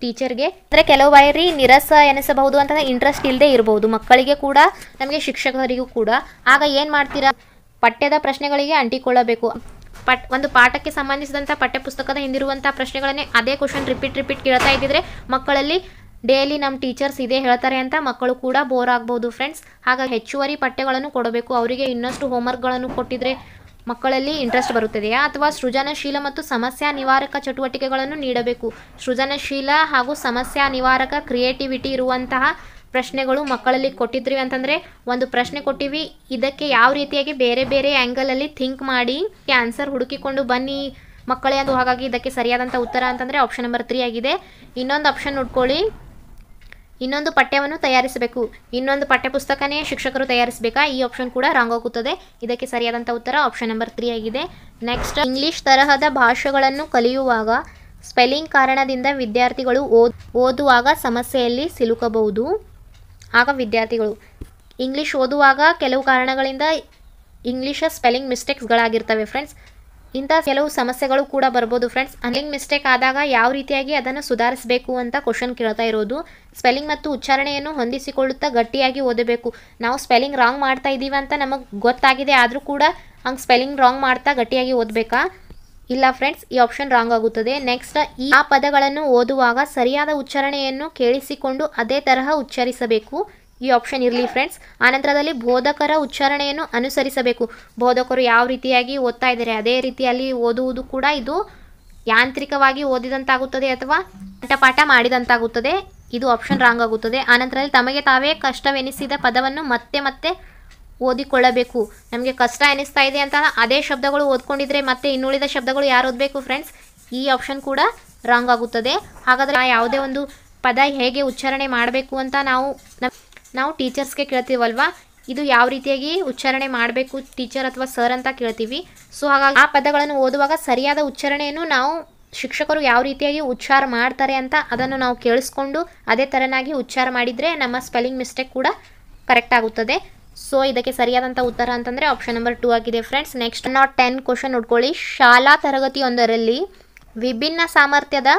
ಟೀಚರ್ಗೆ. ಅಂದರೆ ಕೆಲವು ಬಾರಿ ನಿರಸ ಎನಿಸಬಹುದು ಅಂತಂದರೆ ಇಂಟ್ರೆಸ್ಟ್ ಇಲ್ಲದೆ ಇರಬಹುದು ಮಕ್ಕಳಿಗೆ ಕೂಡ, ನಮಗೆ ಶಿಕ್ಷಕರಿಗೂ ಕೂಡ. ಆಗ ಏನು ಮಾಡ್ತೀರಾ? ಪಠ್ಯದ ಪ್ರಶ್ನೆಗಳಿಗೆ ಅಂಟಿಕೊಳ್ಳಬೇಕು. ಒಂದು ಪಾಠಕ್ಕೆ ಸಂಬಂಧಿಸಿದಂಥ ಪಠ್ಯಪುಸ್ತಕದ ಹಿಂದಿರುವಂಥ ಪ್ರಶ್ನೆಗಳನ್ನೇ ಅದೇ ಕ್ವಶನ್ ರಿಪೀಟ್ ಕೇಳ್ತಾ ಇದ್ದಿದ್ರೆ ಮಕ್ಕಳಲ್ಲಿ ಡೈಲಿ ನಮ್ಮ ಟೀಚರ್ಸ್ ಇದೇ ಹೇಳ್ತಾರೆ ಅಂತ ಮಕ್ಕಳು ಕೂಡ ಬೋರ್ ಆಗ್ಬೋದು ಫ್ರೆಂಡ್ಸ್. ಹಾಗಾಗಿ ಹೆಚ್ಚುವರಿ ಪಠ್ಯಗಳನ್ನು ಕೊಡಬೇಕು. ಅವರಿಗೆ ಇನ್ನಷ್ಟು ಹೋಮ್ವರ್ಕ್ಗಳನ್ನು ಕೊಟ್ಟಿದ್ರೆ ಮಕ್ಕಳಲ್ಲಿ ಇಂಟ್ರೆಸ್ಟ್ ಬರುತ್ತದೆಯಾ, ಅಥವಾ ಸೃಜನಶೀಲ ಮತ್ತು ಸಮಸ್ಯಾ ನಿವಾರಕ ಚಟುವಟಿಕೆಗಳನ್ನು ನೀಡಬೇಕು. ಸೃಜನಶೀಲ ಹಾಗೂ ಸಮಸ್ಯಾ ನಿವಾರಕ ಕ್ರಿಯೇಟಿವಿಟಿ ಇರುವಂತಹ ಪ್ರಶ್ನೆಗಳು ಮಕ್ಕಳಲ್ಲಿ ಕೊಟ್ಟಿದ್ರಿ ಅಂತಂದರೆ, ಒಂದು ಪ್ರಶ್ನೆ ಕೊಟ್ಟಿವಿ, ಇದಕ್ಕೆ ಯಾವ ರೀತಿಯಾಗಿ ಬೇರೆ ಬೇರೆ ಆ್ಯಂಗಲಲ್ಲಿ ಥಿಂಕ್ ಮಾಡಿ ಆನ್ಸರ್ ಹುಡುಕಿಕೊಂಡು ಬನ್ನಿ ಮಕ್ಕಳೇ ಅದು. ಹಾಗಾಗಿ ಇದಕ್ಕೆ ಸರಿಯಾದಂಥ ಉತ್ತರ ಅಂತಂದರೆ ಆಪ್ಷನ್ ನಂಬರ್ 3 ಆಗಿದೆ. ಇನ್ನೊಂದು ಆಪ್ಷನ್ ನೋಡ್ಕೊಳ್ಳಿ, ಇನ್ನೊಂದು ಪಠ್ಯವನ್ನು ತಯಾರಿಸಬೇಕು. ಇನ್ನೊಂದು ಪಠ್ಯಪುಸ್ತಕನೇ ಶಿಕ್ಷಕರು ತಯಾರಿಸಬೇಕಾ? ಈ ಆಪ್ಷನ್ ಕೂಡ ರಾಂಗ್ ಆಗುತ್ತದೆ. ಇದಕ್ಕೆ ಸರಿಯಾದಂಥ ಉತ್ತರ ಆಪ್ಷನ್ ನಂಬರ್ 3 ಆಗಿದೆ. ನೆಕ್ಸ್ಟ್, ಇಂಗ್ಲಿಷ್ ತರಹದ ಭಾಷೆಗಳನ್ನು ಕಲಿಯುವಾಗ ಸ್ಪೆಲ್ಲಿಂಗ್ ಕಾರಣದಿಂದ ವಿದ್ಯಾರ್ಥಿಗಳು ಓದುವಾಗ ಸಮಸ್ಯೆಯಲ್ಲಿ ಸಿಲುಕಬಹುದು. ಆಗ ವಿದ್ಯಾರ್ಥಿಗಳು ಇಂಗ್ಲೀಷ್ ಓದುವಾಗ ಕೆಲವು ಕಾರಣಗಳಿಂದ ಇಂಗ್ಲೀಷ ಸ್ಪೆಲ್ಲಿಂಗ್ ಮಿಸ್ಟೇಕ್ಸ್ಗಳಾಗಿರ್ತವೆ ಫ್ರೆಂಡ್ಸ್. ಇಂಥ ಕೆಲವು ಸಮಸ್ಯೆಗಳು ಕೂಡ ಬರ್ಬೋದು ಫ್ರೆಂಡ್ಸ್. ಸ್ಪೆಲ್ಲಿಂಗ್ ಮಿಸ್ಟೇಕ್ ಆದಾಗ ಯಾವ ರೀತಿಯಾಗಿ ಅದನ್ನು ಸುಧಾರಿಸಬೇಕು ಅಂತ ಕ್ವಶನ್ ಕೇಳ್ತಾ ಇರೋದು. ಸ್ಪೆಲ್ಲಿಂಗ್ ಮತ್ತು ಉಚ್ಚಾರಣೆಯನ್ನು ಹೊಂದಿಸಿಕೊಳ್ಳುತ್ತಾ ಗಟ್ಟಿಯಾಗಿ ಓದಬೇಕು. ನಾವು ಸ್ಪೆಲ್ಲಿಂಗ್ ರಾಂಗ್ ಮಾಡ್ತಾ ಇದ್ದೀವಿ ಅಂತ ನಮಗೆ ಗೊತ್ತಾಗಿದೆ, ಆದರೂ ಕೂಡ ಹಂಗೆ ಸ್ಪೆಲ್ಲಿಂಗ್ ರಾಂಗ್ ಮಾಡ್ತಾ ಗಟ್ಟಿಯಾಗಿ ಓದಬೇಕಾ? ಇಲ್ಲ ಫ್ರೆಂಡ್ಸ್, ಈ ಆಪ್ಷನ್ ರಾಂಗ್ ಆಗುತ್ತದೆ. ನೆಕ್ಸ್ಟ್, ಆ ಪದಗಳನ್ನು ಓದುವಾಗ ಸರಿಯಾದ ಉಚ್ಚಾರಣೆಯನ್ನು ಕೇಳಿಸಿಕೊಂಡು ಅದೇ ತರಹ ಉಚ್ಚರಿಸಬೇಕು. ಈ ಆಪ್ಷನ್ ಇರಲಿ ಫ್ರೆಂಡ್ಸ್. ಆನಂತರದಲ್ಲಿ ಬೋಧಕರ ಉಚ್ಚಾರಣೆಯನ್ನು ಅನುಸರಿಸಬೇಕು. ಬೋಧಕರು ಯಾವ ರೀತಿಯಾಗಿ ಓದ್ತಾ ಇದ್ದಾರೆ ಅದೇ ರೀತಿಯಲ್ಲಿ ಓದುವುದು ಕೂಡ ಇದು ಯಾಂತ್ರಿಕವಾಗಿ ಓದಿದಂತಾಗುತ್ತದೆ ಅಥವಾ ಕಂಠಪಾಠ ಮಾಡಿದಂತಾಗುತ್ತದೆ. ಇದು ಆಪ್ಷನ್ ರಾಂಗ್ ಆಗುತ್ತದೆ. ಆನಂತರದಲ್ಲಿ ತಮಗೆ ತಾವೇ ಕಷ್ಟವೆನಿಸಿದ ಪದವನ್ನು ಮತ್ತೆ ಮತ್ತೆ ಓದಿಕೊಳ್ಳಬೇಕು. ನಮಗೆ ಕಷ್ಟ ಎನಿಸ್ತಾ ಇದೆ ಅಂತ ಅದೇ ಶಬ್ದಗಳು ಓದ್ಕೊಂಡಿದ್ರೆ ಮತ್ತೆ ಇನ್ನುಳಿದ ಶಬ್ದಗಳು ಯಾರು ಓದಬೇಕು ಫ್ರೆಂಡ್ಸ್? ಈ ಆಪ್ಷನ್ ಕೂಡ ರಾಂಗ್ ಆಗುತ್ತದೆ. ಹಾಗಾದರೆ ಯಾವುದೇ ಒಂದು ಪದ ಹೇಗೆ ಉಚ್ಚಾರಣೆ ಮಾಡಬೇಕು ಅಂತ ನಾವು ಟೀಚರ್ಸ್ಗೆ ಕೇಳ್ತೀವಲ್ವಾ, ಇದು ಯಾವ ರೀತಿಯಾಗಿ ಉಚ್ಚಾರಣೆ ಮಾಡಬೇಕು ಟೀಚರ್ ಅಥವಾ ಸರ್ ಅಂತ ಕೇಳ್ತೀವಿ. ಸೊ ಹಾಗಾಗಿ ಆ ಪದಗಳನ್ನು ಓದುವಾಗ ಸರಿಯಾದ ಉಚ್ಚಾರಣೆಯನ್ನು ನಾವು ಶಿಕ್ಷಕರು ಯಾವ ರೀತಿಯಾಗಿ ಉಚ್ಚಾರ ಮಾಡ್ತಾರೆ ಅಂತ ಅದನ್ನು ನಾವು ಕೇಳಿಸ್ಕೊಂಡು ಅದೇ ಥರನಾಗಿ ಉಚ್ಚಾರ ಮಾಡಿದರೆ ನಮ್ಮ ಸ್ಪೆಲ್ಲಿಂಗ್ ಮಿಸ್ಟೇಕ್ ಕೂಡ ಕರೆಕ್ಟ್ ಆಗುತ್ತದೆ. ಸೊ ಇದಕ್ಕೆ ಸರಿಯಾದಂಥ ಉತ್ತರ ಅಂತಂದರೆ ಆಪ್ಷನ್ ನಂಬರ್ 2 ಆಗಿದೆ ಫ್ರೆಂಡ್ಸ್. ನೆಕ್ಸ್ಟ್, ನಾಟ್ 10 ಕ್ವಶನ್ ನೋಡ್ಕೊಳ್ಳಿ. ಶಾಲಾ ತರಗತಿಯೊಂದರಲ್ಲಿ ವಿಭಿನ್ನ ಸಾಮರ್ಥ್ಯದ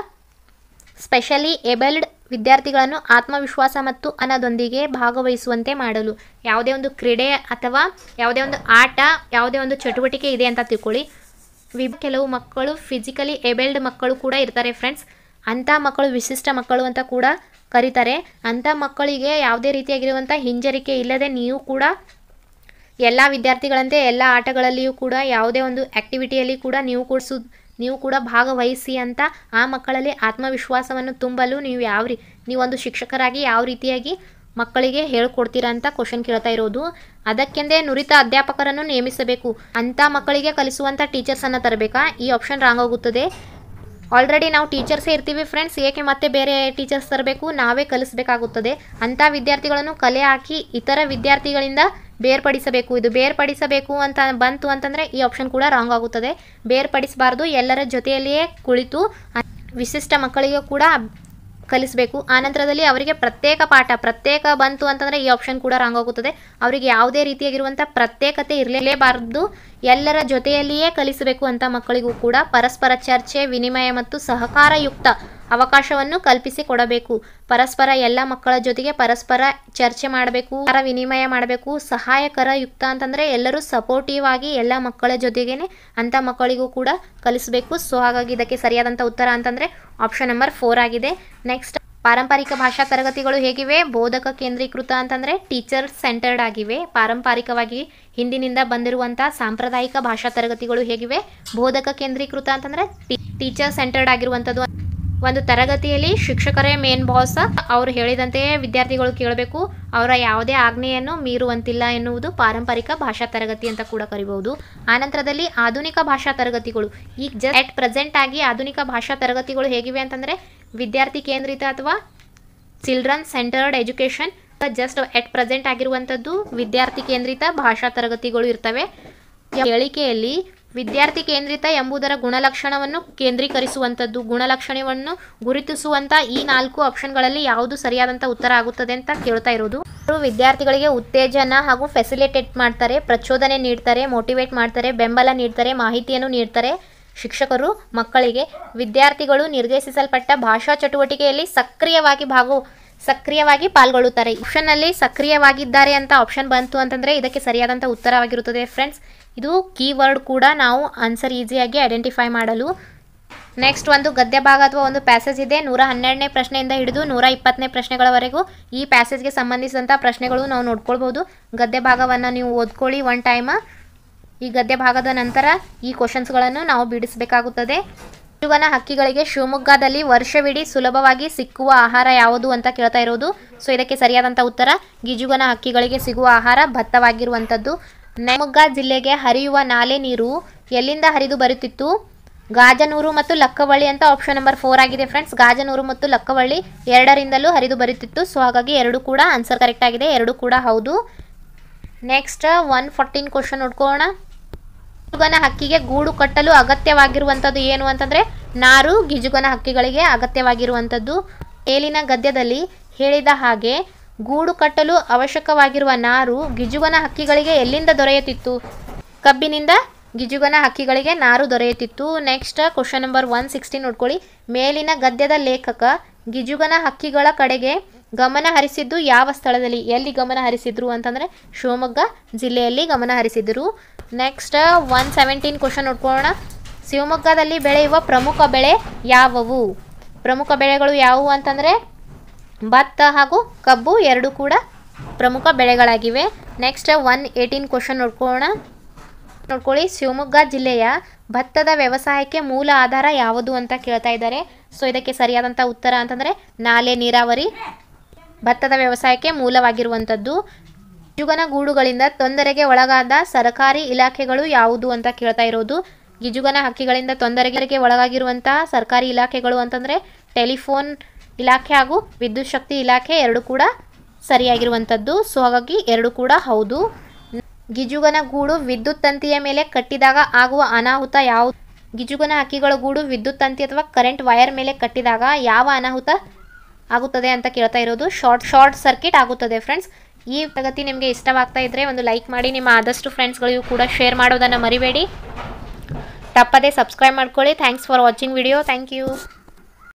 ಸ್ಪೆಷಲಿ ಏಬಲ್ಡ್ ವಿದ್ಯಾರ್ಥಿಗಳನ್ನು ಆತ್ಮವಿಶ್ವಾಸ ಮತ್ತು ಅನದೊಂದಿಗೆ ಭಾಗವಹಿಸುವಂತೆ ಮಾಡಲು ಯಾವುದೇ ಒಂದು ಕ್ರೀಡೆ ಅಥವಾ ಯಾವುದೇ ಒಂದು ಆಟ, ಯಾವುದೇ ಒಂದು ಚಟುವಟಿಕೆ ಇದೆ ಅಂತ ತಿಳ್ಕೊಳ್ಳಿ. ಕೆಲವು ಮಕ್ಕಳು ಫಿಸಿಕಲಿ ಏಬಲ್ಡ್ ಮಕ್ಕಳು ಕೂಡ ಇರ್ತಾರೆ ಫ್ರೆಂಡ್ಸ್. ಅಂಥ ಮಕ್ಕಳು ವಿಶಿಷ್ಟ ಮಕ್ಕಳು ಅಂತ ಕೂಡ ಕರೀತಾರೆ. ಅಂಥ ಮಕ್ಕಳಿಗೆ ಯಾವುದೇ ರೀತಿಯಾಗಿರುವಂಥ ಹಿಂಜರಿಕೆ ಇಲ್ಲದೆ ನೀವು ಕೂಡ ಎಲ್ಲ ವಿದ್ಯಾರ್ಥಿಗಳಂತೆ ಎಲ್ಲ ಆಟಗಳಲ್ಲಿಯೂ ಕೂಡ ಯಾವುದೇ ಒಂದು ಆ್ಯಕ್ಟಿವಿಟಿಯಲ್ಲಿ ಕೂಡ ನೀವು ಕೂಡ ಭಾಗವಹಿಸಿ ಅಂತ ಆ ಮಕ್ಕಳಲ್ಲಿ ಆತ್ಮವಿಶ್ವಾಸವನ್ನು ತುಂಬಲು ನೀವೊಂದು ಶಿಕ್ಷಕರಾಗಿ ಯಾವ ರೀತಿಯಾಗಿ ಮಕ್ಕಳಿಗೆ ಹೇಳ್ಕೊಡ್ತೀರಾ ಅಂತ ಕ್ವಶನ್ ಕೇಳ್ತಾ ಇರೋದು. ಅದಕ್ಕೆಂದೇ ನುರಿತ ಅಧ್ಯಾಪಕರನ್ನು ನೇಮಿಸಬೇಕು. ಅಂಥ ಮಕ್ಕಳಿಗೆ ಕಲಿಸುವಂಥ ಟೀಚರ್ಸನ್ನು ತರಬೇಕಾ? ಈ ಆಪ್ಷನ್ ರಾಂಗ್ ಆಗುತ್ತದೆ. ಆಲ್ರೆಡಿ ನಾವು ಟೀಚರ್ಸೇ ಇರ್ತೀವಿ ಫ್ರೆಂಡ್ಸ್, ಏಕೆ ಮತ್ತೆ ಬೇರೆ ಟೀಚರ್ಸ್ ತರಬೇಕು? ನಾವೇ ಕಲಿಸಬೇಕಾಗುತ್ತದೆ. ಅಂಥ ವಿದ್ಯಾರ್ಥಿಗಳನ್ನು ಕಲೆ ಹಾಕಿ ಇತರ ವಿದ್ಯಾರ್ಥಿಗಳಿಂದ ಬೇರ್ಪಡಿಸಬೇಕು. ಇದು ಬೇರ್ಪಡಿಸಬೇಕು ಅಂತ ಬಂತು ಅಂತಂದರೆ ಈ ಆಪ್ಷನ್ ಕೂಡ ರಾಂಗ್ ಆಗುತ್ತದೆ. ಬೇರ್ಪಡಿಸಬಾರ್ದು, ಎಲ್ಲರ ಜೊತೆಯಲ್ಲಿಯೇ ಕುಳಿತು ವಿಶಿಷ್ಟ ಮಕ್ಕಳಿಗೆ ಕೂಡ ಕಲಿಸಬೇಕು. ಆನಂತರದಲ್ಲಿ ಅವರಿಗೆ ಪ್ರತ್ಯೇಕ ಬಂತು ಅಂತಂದರೆ ಈ ಆಪ್ಷನ್ ಕೂಡ ರಾಂಗ್ ಆಗುತ್ತದೆ. ಅವರಿಗೆ ಯಾವುದೇ ರೀತಿಯಾಗಿರುವಂಥ ಪ್ರತ್ಯೇಕತೆ ಇರಲೇಬಾರದು, ಎಲ್ಲರ ಜೊತೆಯಲ್ಲಿಯೇ ಕಲಿಸಬೇಕು ಅಂತ ಮಕ್ಕಳಿಗೂ ಕೂಡ ಪರಸ್ಪರ ಚರ್ಚೆ, ವಿನಿಮಯ ಮತ್ತು ಸಹಕಾರಯುಕ್ತ ಅವಕಾಶವನ್ನು ಕಲ್ಪಿಸಿಕೊಡಬೇಕು. ಪರಸ್ಪರ ಎಲ್ಲ ಮಕ್ಕಳ ಜೊತೆಗೆ ಪರಸ್ಪರ ಚರ್ಚೆ ಮಾಡಬೇಕು, ವಿನಿಮಯ ಮಾಡಬೇಕು. ಸಹಾಯಕರ ಯುಕ್ತ ಅಂತಂದರೆ ಎಲ್ಲರೂ ಸಪೋರ್ಟಿವ್ ಆಗಿ ಎಲ್ಲ ಮಕ್ಕಳ ಜೊತೆಗೇನೆ ಅಂಥ ಮಕ್ಕಳಿಗೂ ಕೂಡ ಕಲಿಸಬೇಕು. ಸೊ ಹಾಗಾಗಿ ಇದಕ್ಕೆ ಸರಿಯಾದಂಥ ಉತ್ತರ ಅಂತಂದರೆ ಆಪ್ಷನ್ ನಂಬರ್ 4 ಆಗಿದೆ. ನೆಕ್ಸ್ಟ್, ಪಾರಂಪರಿಕ ಭಾಷಾ ತರಗತಿಗಳು ಹೇಗಿವೆ? ಬೋಧಕ ಕೇಂದ್ರೀಕೃತ ಅಂತಂದರೆ ಟೀಚರ್ ಸೆಂಟರ್ಡ್ ಆಗಿವೆ. ಪಾರಂಪರಿಕವಾಗಿ ಹಿಂದಿನಿಂದ ಬಂದಿರುವಂಥ ಸಾಂಪ್ರದಾಯಿಕ ಭಾಷಾ ತರಗತಿಗಳು ಹೇಗಿವೆ? ಬೋಧಕ ಕೇಂದ್ರೀಕೃತ ಅಂತಂದರೆ ಟೀಚರ್ ಸೆಂಟರ್ಡ್ ಆಗಿರುವಂಥದ್ದು. ಒಂದು ತರಗತಿಯಲ್ಲಿ ಶಿಕ್ಷಕರೇ ಮೇನ್ ಬಾಸ್, ಅವರು ಹೇಳಿದಂತೆಯೇ ವಿದ್ಯಾರ್ಥಿಗಳು ಕೇಳಬೇಕು, ಅವರ ಯಾವುದೇ ಆಜ್ಞೆಯನ್ನು ಮೀರುವಂತಿಲ್ಲ ಎನ್ನುವುದು ಪಾರಂಪರಿಕ ಭಾಷಾ ತರಗತಿ ಅಂತ ಕೂಡ ಕರಿಬಹುದು. ಆನಂತರದಲ್ಲಿ ಆಧುನಿಕ ಭಾಷಾ ತರಗತಿಗಳು. ಈಗ ಜಸ್ಟ್ ಎಟ್ ಪ್ರೆಸೆಂಟ್ ಆಗಿ ಆಧುನಿಕ ಭಾಷಾ ತರಗತಿಗಳು ಹೇಗಿವೆ ಅಂತಂದರೆ ವಿದ್ಯಾರ್ಥಿ ಕೇಂದ್ರಿತ ಅಥವಾ children centred education. Just at present ಆಗಿರುವಂಥದ್ದು ವಿದ್ಯಾರ್ಥಿ ಕೇಂದ್ರಿತ ಭಾಷಾ ತರಗತಿಗಳು ಇರ್ತವೆ. ಹೇಳಿಕೆಯಲ್ಲಿ ವಿದ್ಯಾರ್ಥಿ ಕೇಂದ್ರಿತ ಎಂಬುದರ ಗುಣಲಕ್ಷಣವನ್ನು ಕೇಂದ್ರೀಕರಿಸುವಂಥದ್ದು, ಗುಣಲಕ್ಷಣವನ್ನು ಗುರುತಿಸುವಂಥ ಈ 4 ಆಪ್ಷನ್ಗಳಲ್ಲಿ ಯಾವುದು ಸರಿಯಾದಂಥ ಉತ್ತರ ಆಗುತ್ತದೆ ಅಂತ ಕೇಳ್ತಾ ಇರೋದು. ವಿದ್ಯಾರ್ಥಿಗಳಿಗೆ ಉತ್ತೇಜನ ಹಾಗೂ ಫೆಸಿಲಿಟೇಟ್ ಮಾಡ್ತಾರೆ, ಪ್ರಚೋದನೆ ನೀಡ್ತಾರೆ, ಮೋಟಿವೇಟ್ ಮಾಡ್ತಾರೆ, ಬೆಂಬಲ ನೀಡ್ತಾರೆ, ಮಾಹಿತಿಯನ್ನು ನೀಡ್ತಾರೆ. ಶಿಕ್ಷಕರು ಮಕ್ಕಳಿಗೆ ವಿದ್ಯಾರ್ಥಿಗಳು ನಿರ್ದೇಶಿಸಲ್ಪಟ್ಟ ಭಾಷಾ ಚಟುವಟಿಕೆಯಲ್ಲಿ ಸಕ್ರಿಯವಾಗಿ ಪಾಲ್ಗೊಳ್ಳುತ್ತಾರೆ. ಆಪ್ಷನ್ನಲ್ಲಿ ಸಕ್ರಿಯವಾಗಿದ್ದಾರೆ ಅಂತ ಆಪ್ಷನ್ ಬಂತು ಅಂತಂದರೆ ಇದಕ್ಕೆ ಸರಿಯಾದಂಥ ಉತ್ತರವಾಗಿರುತ್ತದೆ ಫ್ರೆಂಡ್ಸ್. ಇದು ಕೀವರ್ಡ್ ಕೂಡ ನಾವು ಆನ್ಸರ್ ಈಸಿಯಾಗಿ ಐಡೆಂಟಿಫೈ ಮಾಡಲು ನೆಕ್ಸ್ಟ್ ಒಂದು ಗದ್ಯ ಭಾಗ ಅಥವಾ ಒಂದು ಪ್ಯಾಸೇಜ್ ಇದೆ. 112ನೇ ಪ್ರಶ್ನೆಯಿಂದ ಹಿಡಿದು 120ನೇ ಪ್ರಶ್ನೆಗಳವರೆಗೂ ಈ ಪ್ಯಾಸೇಜ್ಗೆ ಸಂಬಂಧಿಸಿದಂಥ ಪ್ರಶ್ನೆಗಳು ನಾವು ನೋಡ್ಕೊಳ್ಬೋದು. ಗದ್ಯ ಭಾಗವನ್ನು ನೀವು ಓದ್ಕೊಳ್ಳಿ ಒನ್ ಟೈಮ್. ಈ ಗದ್ಯ ಭಾಗದ ನಂತರ ಈ ಕ್ವಶನ್ಸ್ಗಳನ್ನು ನಾವು ಬಿಡಿಸಬೇಕಾಗುತ್ತದೆ. ಗಿಜುಗನ ಹಕ್ಕಿಗಳಿಗೆ ಶಿವಮೊಗ್ಗದಲ್ಲಿ ವರ್ಷವಿಡೀ ಸುಲಭವಾಗಿ ಸಿಕ್ಕುವ ಆಹಾರ ಯಾವುದು ಅಂತ ಕೇಳ್ತಾ ಇರೋದು. ಸೊ ಇದಕ್ಕೆ ಸರಿಯಾದಂಥ ಉತ್ತರ ಗಿಜುಗನ ಹಕ್ಕಿಗಳಿಗೆ ಸಿಗುವ ಆಹಾರ ಭತ್ತವಾಗಿರುವಂಥದ್ದು. ಶಿವಮೊಗ್ಗ ಜಿಲ್ಲೆಗೆ ಹರಿಯುವ ನಾಲೆ ನೀರು ಎಲ್ಲಿಂದ ಹರಿದು ಬರುತ್ತಿತ್ತು? ಗಾಜನೂರು ಮತ್ತು ಲಕ್ಕವಳ್ಳಿ ಅಂತ ಆಪ್ಷನ್ ನಂಬರ್ 4 ಆಗಿದೆ ಫ್ರೆಂಡ್ಸ್. ಗಾಜನೂರು ಮತ್ತು ಲಕ್ಕವಳ್ಳಿ ಎರಡರಿಂದಲೂ ಹರಿದು ಬರುತ್ತಿತ್ತು. ಸೊ ಹಾಗಾಗಿ ಎರಡು ಕೂಡ ಆನ್ಸರ್ ಕರೆಕ್ಟ್ ಆಗಿದೆ, ಎರಡು ಕೂಡ ಹೌದು. ನೆಕ್ಸ್ಟ್ 114 ಕ್ವಶನ್ ನೋಡ್ಕೊಳ್ಳೋಣ. ಗಿಜುಗನ ಹಕ್ಕಿಗೆ ಗೂಡು ಕಟ್ಟಲು ಅಗತ್ಯವಾಗಿರುವಂಥದ್ದು ಏನು ಅಂತಂದರೆ ನಾರು ಗಿಜುಗನ ಹಕ್ಕಿಗಳಿಗೆ ಅಗತ್ಯವಾಗಿರುವಂಥದ್ದು. ಮೇಲಿನ ಗದ್ಯದಲ್ಲಿ ಹೇಳಿದ ಹಾಗೆ ಗೂಡು ಕಟ್ಟಲು ಅವಶ್ಯಕವಾಗಿರುವ ನಾರು ಗಿಜುಗನ ಹಕ್ಕಿಗಳಿಗೆ ಎಲ್ಲಿಂದ ದೊರೆಯುತ್ತಿತ್ತು? ಕಬ್ಬಿನಿಂದ ಗಿಜುಗನ ಹಕ್ಕಿಗಳಿಗೆ ನಾರು ದೊರೆಯುತ್ತಿತ್ತು. ನೆಕ್ಸ್ಟ್ ಕ್ವಶನ್ ನಂಬರ್ 116 ನೋಡ್ಕೊಳ್ಳಿ. ಮೇಲಿನ ಗದ್ಯದ ಲೇಖಕ ಗಿಜುಗನ ಹಕ್ಕಿಗಳ ಕಡೆಗೆ ಗಮನ ಹರಿಸಿದ್ದು ಯಾವ ಸ್ಥಳದಲ್ಲಿ? ಎಲ್ಲಿ ಗಮನ ಹರಿಸಿದ್ರು ಅಂತಂದರೆ ಶಿವಮೊಗ್ಗ ಜಿಲ್ಲೆಯಲ್ಲಿ ಗಮನ ಹರಿಸಿದರು. ನೆಕ್ಸ್ಟ್ 117 ಕ್ವಶನ್ ನೋಡ್ಕೊಳ್ಳೋಣ. ಶಿವಮೊಗ್ಗದಲ್ಲಿ ಬೆಳೆಯುವ ಪ್ರಮುಖ ಬೆಳೆ ಯಾವುವು? ಪ್ರಮುಖ ಬೆಳೆಗಳು ಯಾವುವು ಅಂತಂದರೆ ಭತ್ತ ಹಾಗೂ ಕಬ್ಬು ಎರಡು ಕೂಡ ಪ್ರಮುಖ ಬೆಳೆಗಳಾಗಿವೆ. ನೆಕ್ಸ್ಟ್ 118 ಕ್ವಶನ್ ನೋಡ್ಕೊಳ್ಳಿ. ಶಿವಮೊಗ್ಗ ಜಿಲ್ಲೆಯ ಭತ್ತದ ವ್ಯವಸಾಯಕ್ಕೆ ಮೂಲ ಆಧಾರ ಯಾವುದು ಅಂತ ಕೇಳ್ತಾ ಇದ್ದಾರೆ. ಸೊ ಇದಕ್ಕೆ ಸರಿಯಾದಂಥ ಉತ್ತರ ಅಂತಂದರೆ ನಾಲೆ ನೀರಾವರಿ ಭತ್ತದ ವ್ಯವಸಾಯಕ್ಕೆ ಮೂಲವಾಗಿರುವಂಥದ್ದು. ಗಿಜುಗನ ಗೂಡುಗಳಿಂದ ತೊಂದರೆಗೆ ಒಳಗಾದ ಸರ್ಕಾರಿ ಇಲಾಖೆಗಳು ಯಾವುದು ಅಂತ ಕೇಳ್ತಾ ಇರೋದು. ಗಿಜುಗನ ಹಕ್ಕಿಗಳಿಂದ ತೊಂದರೆಗೆ ಒಳಗಾಗಿರುವಂತಹ ಸರ್ಕಾರಿ ಇಲಾಖೆಗಳು ಅಂತಂದರೆ ಟೆಲಿಫೋನ್ ಇಲಾಖೆ ಹಾಗೂ ವಿದ್ಯುತ್ ಶಕ್ತಿ ಇಲಾಖೆ ಎರಡು ಕೂಡ ಸರಿಯಾಗಿರುವಂಥದ್ದು. ಸೊ ಹಾಗಾಗಿ ಎರಡು ಕೂಡ ಹೌದು. ಗಿಜುಗನ ಗೂಡು ವಿದ್ಯುತ್ ತಂತಿಯ ಮೇಲೆ ಕಟ್ಟಿದಾಗ ಆಗುವ ಅನಾಹುತ ಯಾವುದು? ಗಿಜುಗನ ಹಕ್ಕಿಗಳ ಗೂಡು ವಿದ್ಯುತ್ ತಂತಿ ಅಥವಾ ಕರೆಂಟ್ ವೈರ್ ಮೇಲೆ ಕಟ್ಟಿದಾಗ ಯಾವ ಅನಾಹುತ ಆಗುತ್ತದೆ ಅಂತ ಕೇಳ್ತಾ ಇರೋದು? ಶಾರ್ಟ್ ಸರ್ಕ್ಯೂಟ್ ಆಗುತ್ತದೆ ಫ್ರೆಂಡ್ಸ್. ಈ ತರಗತಿ ನಿಮಗೆ ಇಷ್ಟವಾಗ್ತಾ ಇದ್ದರೆ ಒಂದು ಲೈಕ್ ಮಾಡಿ, ನಿಮ್ಮ ಆದಷ್ಟು ಫ್ರೆಂಡ್ಸ್ಗಳಿಗೂ ಕೂಡ ಶೇರ್ ಮಾಡೋದನ್ನು ಮರಿಬೇಡಿ. ತಪ್ಪದೇ ಸಬ್ಸ್ಕ್ರೈಬ್ ಮಾಡ್ಕೊಳ್ಳಿ. Thanks for watching video. Thank you.